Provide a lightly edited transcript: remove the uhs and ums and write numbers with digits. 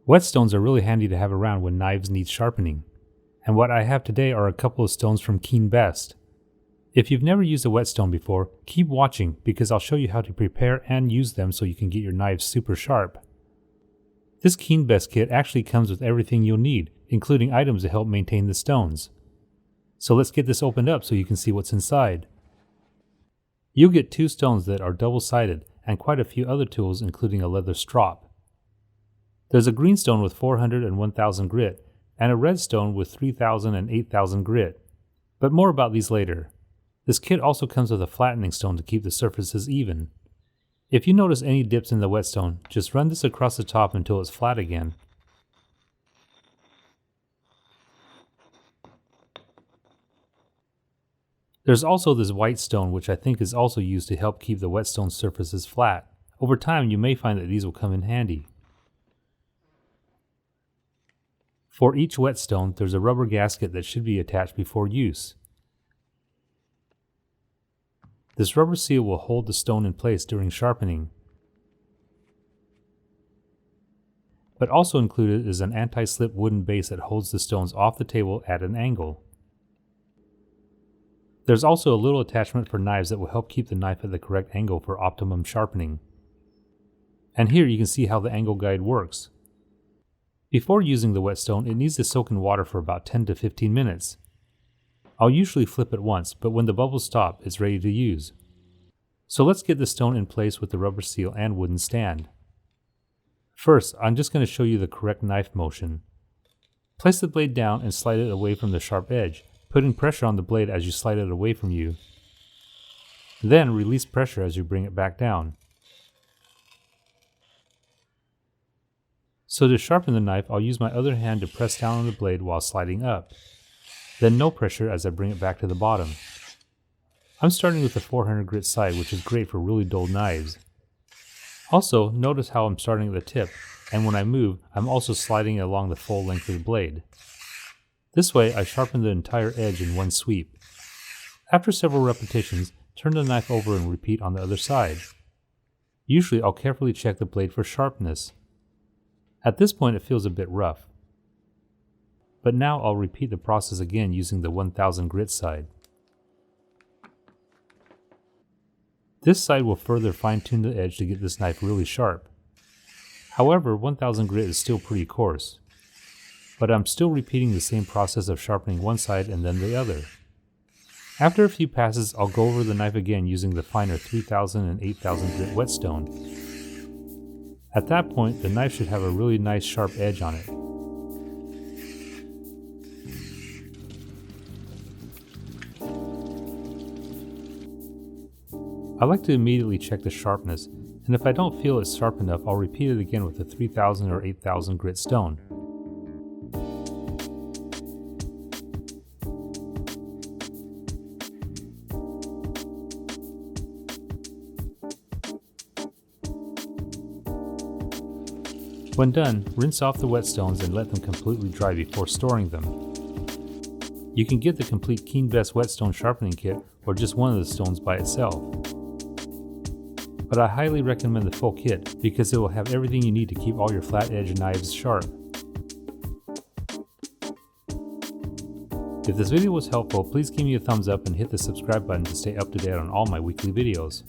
Whetstones are really handy to have around when knives need sharpening, and what I have today are a couple of stones from Keenbest. If you've never used a whetstone before, keep watching because I'll show you how to prepare and use them so you can get your knives super sharp. This Keenbest kit actually comes with everything you'll need, including items to help maintain the stones. So let's get this opened up so you can see what's inside. You'll get 2 stones that are double-sided and quite a few other tools including a leather strop. There's a green stone with 400 and 1000 grit, and a red stone with 3000 and 8000 grit. But more about these later. This kit also comes with a flattening stone to keep the surfaces even. If you notice any dips in the whetstone, just run this across the top until it's flat again. There's also this white stone which I think is also used to help keep the whetstone surfaces flat. Over time you may find that these will come in handy. For each whetstone, there's a rubber gasket that should be attached before use. This rubber seal will hold the stone in place during sharpening. But also included is an anti-slip wooden base that holds the stones off the table at an angle. There's also a little attachment for knives that will help keep the knife at the correct angle for optimum sharpening. And here you can see how the angle guide works. Before using the whetstone, it needs to soak in water for about 10 to 15 minutes. I'll usually flip it once, but when the bubbles stop, it's ready to use. So let's get the stone in place with the rubber seal and wooden stand. First, I'm just going to show you the correct knife motion. Place the blade down and slide it away from the sharp edge, putting pressure on the blade as you slide it away from you. Then release pressure as you bring it back down. So to sharpen the knife, I'll use my other hand to press down on the blade while sliding up. Then no pressure as I bring it back to the bottom. I'm starting with the 400 grit side, which is great for really dull knives. Also, notice how I'm starting at the tip, and when I move, I'm also sliding along the full length of the blade. This way, I sharpen the entire edge in one sweep. After several repetitions, turn the knife over and repeat on the other side. Usually, I'll carefully check the blade for sharpness. At this point, it feels a bit rough. But now I'll repeat the process again using the 1000 grit side. This side will further fine-tune the edge to get this knife really sharp. However, 1000 grit is still pretty coarse. But I'm still repeating the same process of sharpening one side and then the other. After a few passes, I'll go over the knife again using the finer 3000 and 8000 grit whetstone. At that point, the knife should have a really nice sharp edge on it. I like to immediately check the sharpness, and if I don't feel it's sharp enough, I'll repeat it again with a 3000 or 8000 grit stone. When done, rinse off the whetstones and let them completely dry before storing them. You can get the complete Keenbest Whetstone Sharpening Kit or just one of the stones by itself. But I highly recommend the full kit because it will have everything you need to keep all your flat edge knives sharp. If this video was helpful, please give me a thumbs up and hit the subscribe button to stay up to date on all my weekly videos.